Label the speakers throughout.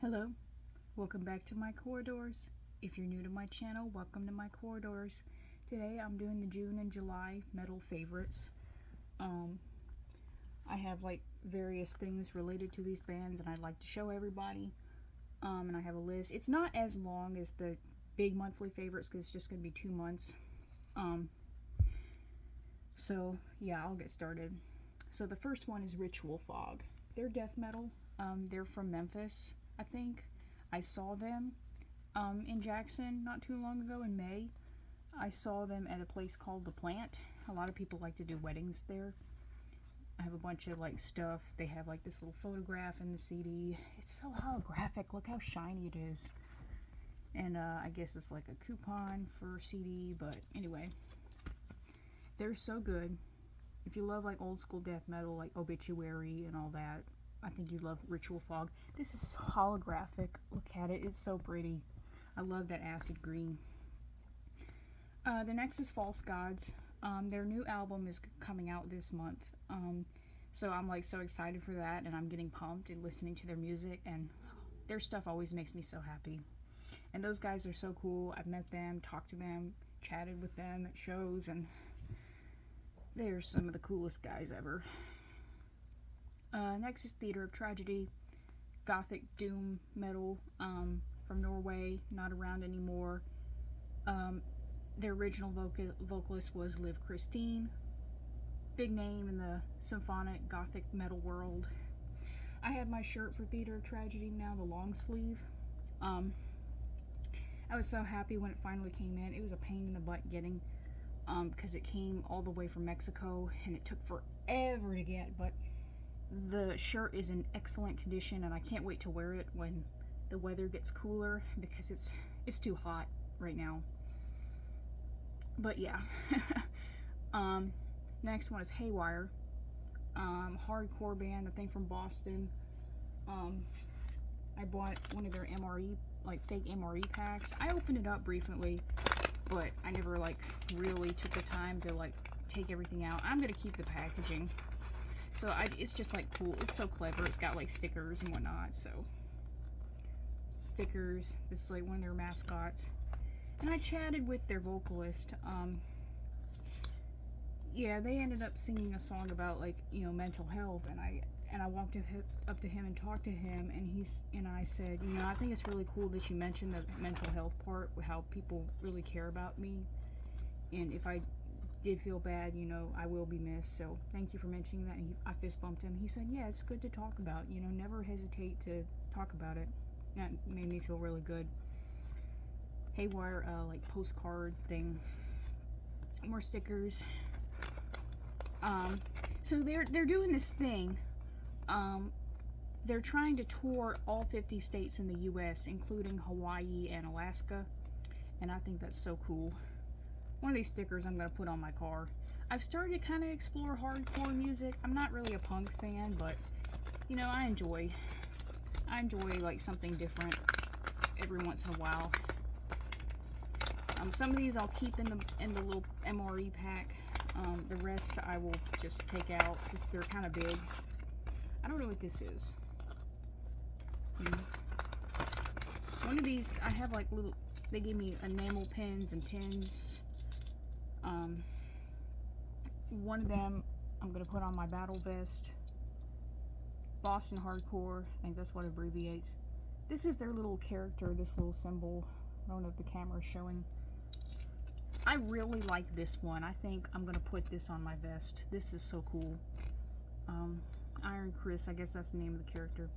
Speaker 1: Hello, welcome back to my corridors. If you're new to my channel, welcome to my corridors. Today I'm doing the June and July metal favorites. I have like various things related to these bands and I'd like to show everybody. And I have a list. It's not as long as the big monthly favorites because it's just going to be 2 months. So yeah, I'll get started. So the first one is Ritual Fog. They're death metal. They're from Memphis, I think. I saw them in Jackson not too long ago in May. I saw them at a place called The Plant. A lot of people like to do weddings there. I have a bunch of like stuff. They have like this little photograph in the CD. It's so holographic. Look how shiny it is. And I guess it's like a coupon for CD, but anyway. They're so good. If you love like old school death metal, like Obituary and all that, I think you love Ritual Fog. This is so holographic. Look at it. It's so pretty. I love that acid green. The next is False Gods. Their new album is coming out this month. So I'm like so excited for that, and I'm getting pumped and listening to their music, and their stuff always makes me so happy. And those guys are so cool. I've met them, talked to them, chatted with them at shows, and they're some of the coolest guys ever. Next is Theater of Tragedy, gothic doom metal from Norway, not around anymore. Their original vocalist was Liv Christine, big name in the symphonic gothic metal world. I have my shirt for Theater of Tragedy now, the long sleeve. I was so happy when it finally came in. It was a pain in the butt getting, because it came all the way from Mexico and it took forever to get, but the shirt is in excellent condition and I can't wait to wear it when the weather gets cooler because it's too hot right now. But yeah. Next one is Haywire. Hardcore band, I think from Boston. I bought one of their MRE, like fake MRE packs. I opened it up briefly, but I never like really took the time to like take everything out. I'm gonna keep the packaging. So it's just like cool. It's so clever. It's got like stickers and whatnot. So stickers. This is like one of their mascots. And I chatted with their vocalist. Yeah, they ended up singing a song about like, you know, mental health, and I walked up to him and talked to him, and I said, you know, I think it's really cool that you mentioned the mental health part, how people really care about me, and if I did feel bad, you know, I will be missed, so thank you for mentioning that. And I fist bumped him. He said, yeah, it's good to talk about, you know, never hesitate to talk about it. That made me feel really good. Haywire, like postcard thing. More stickers. So they're doing this thing. They're trying to tour all 50 states in the US, including Hawaii and Alaska, and I think that's so cool. One of these stickers I'm going to put on my car. I've started to kind of explore hardcore music. I'm not really a punk fan, but, you know, I enjoy like something different every once in a while. Some of these I'll keep in the little MRE pack. The rest I will just take out because they're kind of big. I don't know what this is. One of these, I have like little, they gave me enamel pins and pins. One of them I'm going to put on my battle vest. Boston Hardcore, I think that's what it abbreviates. This is their little character, this little symbol. I don't know if the camera is showing. I really like this one. I think I'm going to put this on my vest. This is so cool. Iron Chris, I guess that's the name of the character.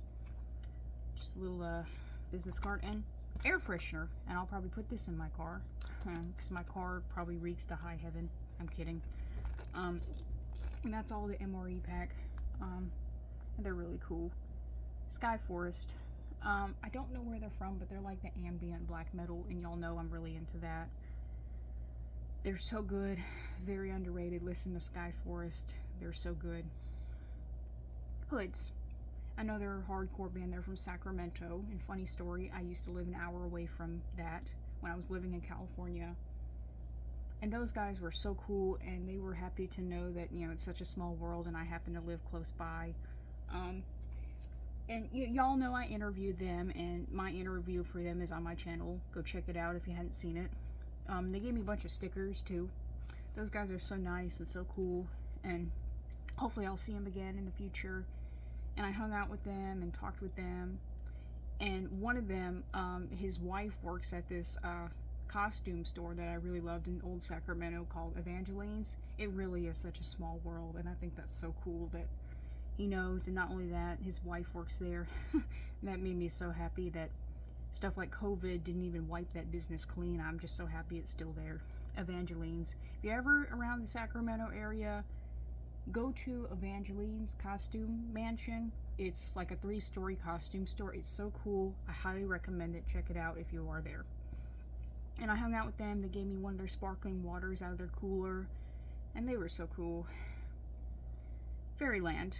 Speaker 1: Just a little business card and air freshener. And I'll probably put this in my car. Because my car probably reeks to high heaven. I'm kidding. And that's all the MRE pack. And they're really cool. Skyforest. I don't know where they're from, but they're like the ambient black metal, and y'all know I'm really into that. They're so good. Very underrated. Listen to Skyforest. They're so good. Hoods. I know they're a hardcore band. They're from Sacramento. And funny story, I used to live an hour away from that when I was living in California. And those guys were so cool, and they were happy to know that, you know, it's such a small world and I happen to live close by. And y'all know I interviewed them, and my interview for them is on my channel. Go check it out if you hadn't seen it. They gave me a bunch of stickers too. Those guys are so nice and so cool, and hopefully I'll see them again in the future. And I hung out with them and talked with them. And one of them, his wife works at this costume store that I really loved in Old Sacramento called Evangeline's. It really is such a small world, and I think that's so cool that he knows. And not only that, his wife works there. That made me so happy that stuff like COVID didn't even wipe that business clean. I'm just so happy it's still there. Evangeline's. If you're ever around the Sacramento area, go to Evangeline's Costume Mansion. It's like a 3-story costume store. It's so cool. I highly recommend it. Check it out if you are there. And I hung out with them. They gave me one of their sparkling waters out of their cooler, and they were so cool. Fairyland.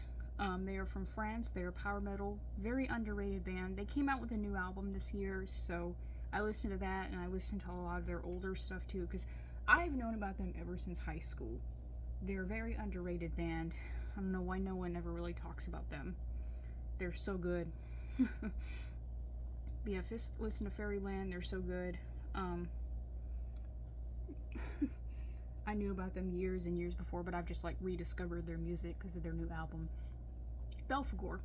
Speaker 1: They are from France. They're a power metal, very underrated band. They came out with a new album this year, so I listened to that, and I listened to a lot of their older stuff too, because I've known about them ever since high school. They're a very underrated band. I don't know why no one ever really talks about them. They're so good. But yeah, listen to Fairyland. They're so good. I knew about them years and years before, but I've just like rediscovered their music because of their new album. Belphegor.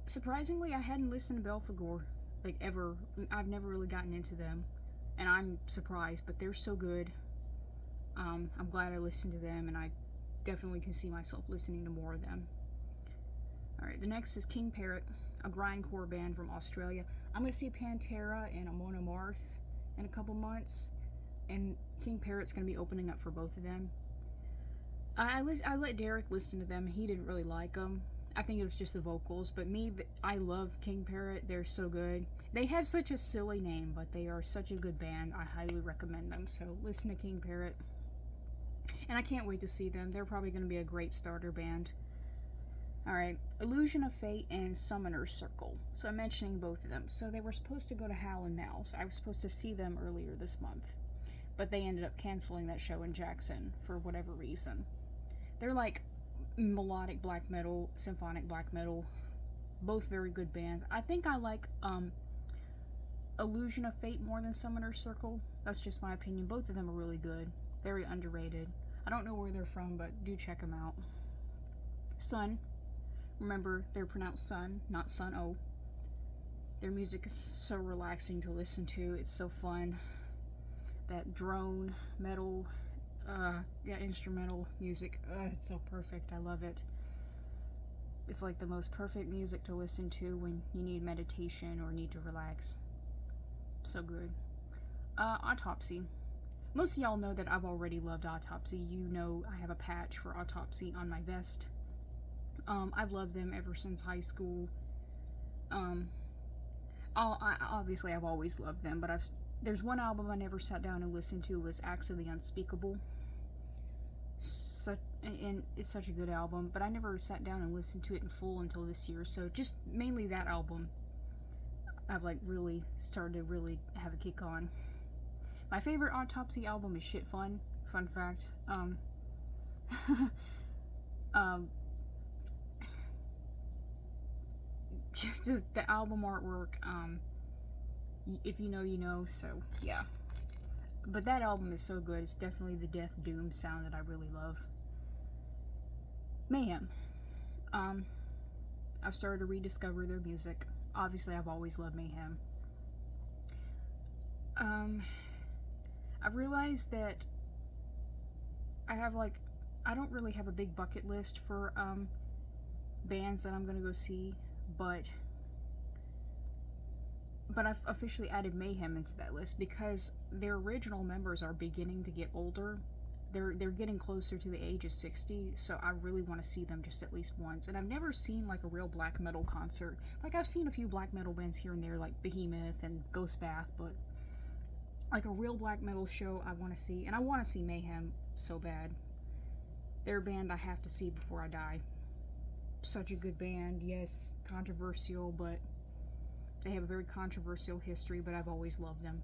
Speaker 1: Surprisingly, I hadn't listened to Belphegor like ever. I've never really gotten into them, and I'm surprised, but they're so good. I'm glad I listened to them, and I definitely can see myself listening to more of them. Alright, the next is King Parrot, a grindcore band from Australia. I'm going to see Pantera and Amon Amarth in a couple months, and King Parrot's going to be opening up for both of them. I let Derek listen to them. He didn't really like them. I think it was just the vocals, but I love King Parrot. They're so good. They have such a silly name, but they are such a good band. I highly recommend them, so listen to King Parrot. And I can't wait to see them. They're probably going to be a great starter band. Alright, Illusion of Fate and Summoner's Circle. So I'm mentioning both of them. So they were supposed to go to Hal and Mal's. I was supposed to see them earlier this month, but they ended up canceling that show in Jackson for whatever reason. They're like melodic black metal, symphonic black metal. Both very good bands. I think I like Illusion of Fate more than Summoner's Circle. That's just my opinion. Both of them are really good. Very underrated. I don't know where they're from, but do check them out. Sunn. Remember, they're pronounced Sun, not Sun-O. Their music is so relaxing to listen to. It's so fun. That drone, metal, instrumental music. It's so perfect. I love it. It's like the most perfect music to listen to when you need meditation or need to relax. So good. Autopsy. Most of y'all know that I've already loved Autopsy. You know I have a patch for Autopsy on my vest. I've loved them ever since high school. Obviously I've always loved them, but there's one album I never sat down and listened to, was Acts of the Unspeakable. And it's such a good album, but I never sat down and listened to it in full until this year, so just mainly that album I've like really started to really have a kick on. My favorite Autopsy album is Shit Fun. Fun fact. Just the album artwork, if you know, you know, so yeah. But that album is so good. It's definitely the death doom sound that I really love. Mayhem. I've started to rediscover their music. Obviously, I've always loved Mayhem. I've realized that I don't really have a big bucket list for bands that I'm gonna go see, but I've officially added Mayhem into that list because their original members are beginning to get older. They're getting closer to the age of 60, so I really want to see them just at least once. And I've never seen like a real black metal concert. Like, I've seen a few black metal bands here and there, like Behemoth and Ghostbath, but like a real black metal show I want to see. And I want to see Mayhem so bad. They're a band I have to see before I die. Such a good band. Yes, controversial, but they have a very controversial history, but I've always loved them.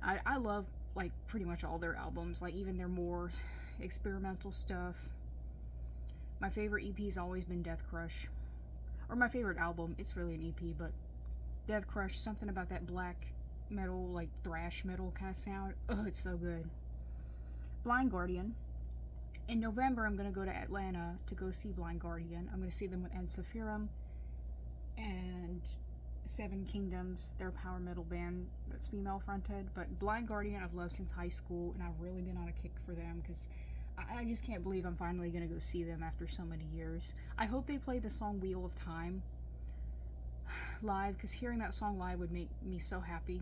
Speaker 1: I love like pretty much all their albums, like even their more experimental stuff. My favorite EP's always been Death Crush, or my favorite album. It's really an EP, but Death Crush, something about that black metal, like thrash metal kind of sound. Oh, it's so good. Blind Guardian. In November, I'm going to go to Atlanta to go see Blind Guardian. I'm going to see them with Ensiferum and Seven Kingdoms. They're a power metal band that's female fronted. But Blind Guardian I've loved since high school, and I've really been on a kick for them because I just can't believe I'm finally going to go see them after so many years. I hope they play the song Wheel of Time live, because hearing that song live would make me so happy,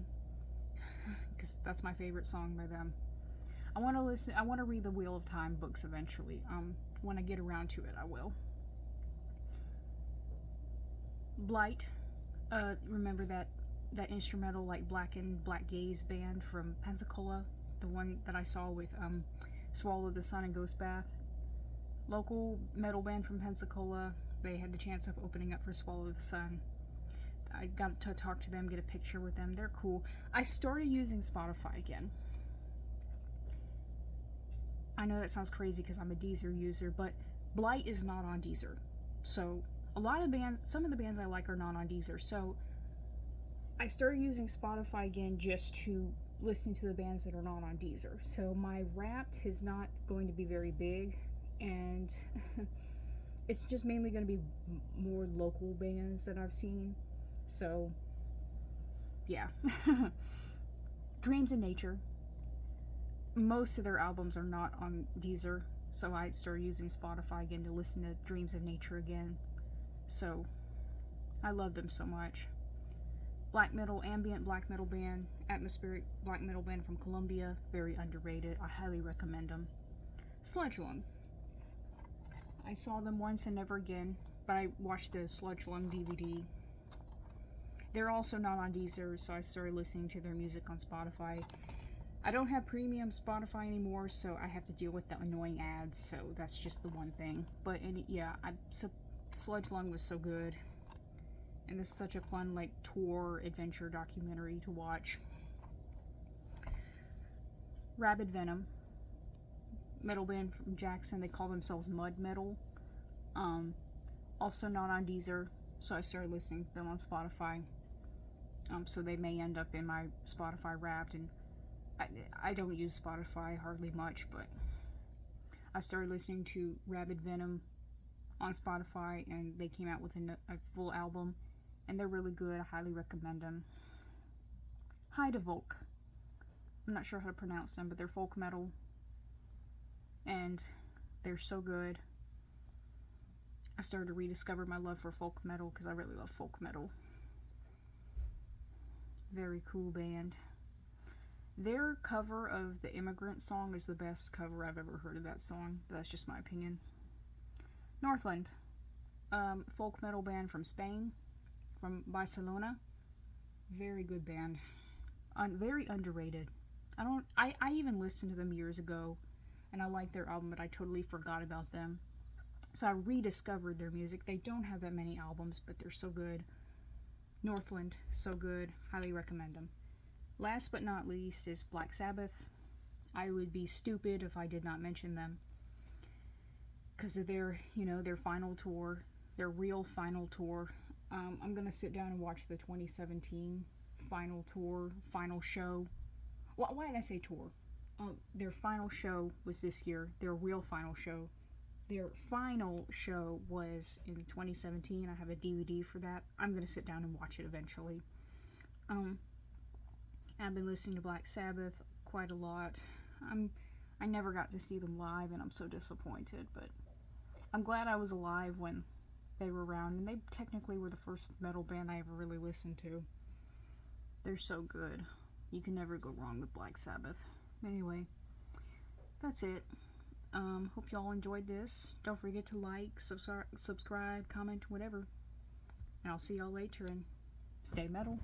Speaker 1: because that's my favorite song by them. I want to read the Wheel of Time books eventually. When I get around to it, I will. Blight. Remember that instrumental, like black gaze band from Pensacola, the one that I saw with Swallow the Sun and Ghost Bath. Local metal band from Pensacola. They had the chance of opening up for Swallow the Sun. I got to talk to them, get a picture with them. They're cool. I started using Spotify again. I know that sounds crazy because I'm a Deezer user, but Blight is not on Deezer. So some of the bands I like are not on Deezer. So I started using Spotify again just to listen to the bands that are not on Deezer. So my Wrapped is not going to be very big, and it's just mainly going to be more local bands that I've seen. So yeah. Dreams in Nature. Most of their albums are not on Deezer, so I started using Spotify again to listen to Dreams of Nature again. So I love them so much. Black metal, ambient black metal band, atmospheric black metal band from Colombia, very underrated. I highly recommend them. SludgeLung. I saw them once and never again, but I watched the SludgeLung DVD. They're also not on Deezer, so I started listening to their music on Spotify. I don't have premium Spotify anymore, so I have to deal with the annoying ads, so that's just the one thing. But yeah, SludgeLung was so good. And this is such a fun, like, tour adventure documentary to watch. Rabid Venom. Metal band from Jackson. They call themselves Mud Metal. Also not on Deezer, so I started listening to them on Spotify. So they may end up in my Spotify Wrapped, and I don't use Spotify hardly much, but I started listening to Rabid Venom on Spotify, and they came out with a full album, and they're really good. I highly recommend them. Heidevolk. I'm not sure how to pronounce them, but they're folk metal, and they're so good. I started to rediscover my love for folk metal because I really love folk metal. Very cool band. Their cover of the Immigrant song is the best cover I've ever heard of that song, but that's just my opinion. Northland. Folk metal band from Spain, from Barcelona. Very good band. Very underrated. I even listened to them years ago, and I liked their album, but I totally forgot about them. So I rediscovered their music. They don't have that many albums, but they're so good. Northland, so good. Highly recommend them. Last but not least is Black Sabbath. I would be stupid if I did not mention them, because of their final tour, their real final tour. I'm gonna sit down and watch the 2017 final tour, final show. Why did I say tour? Their final show was this year. Their real final show. Their final show was in 2017. I have a DVD for that. I'm going to sit down and watch it eventually. I've been listening to Black Sabbath quite a lot. I never got to see them live, and I'm so disappointed, but I'm glad I was alive when they were around, and they technically were the first metal band I ever really listened to. They're so good. You can never go wrong with Black Sabbath. Anyway, that's it. Hope y'all enjoyed this. Don't forget to like, subscribe, comment, whatever. And I'll see y'all later, and stay metal.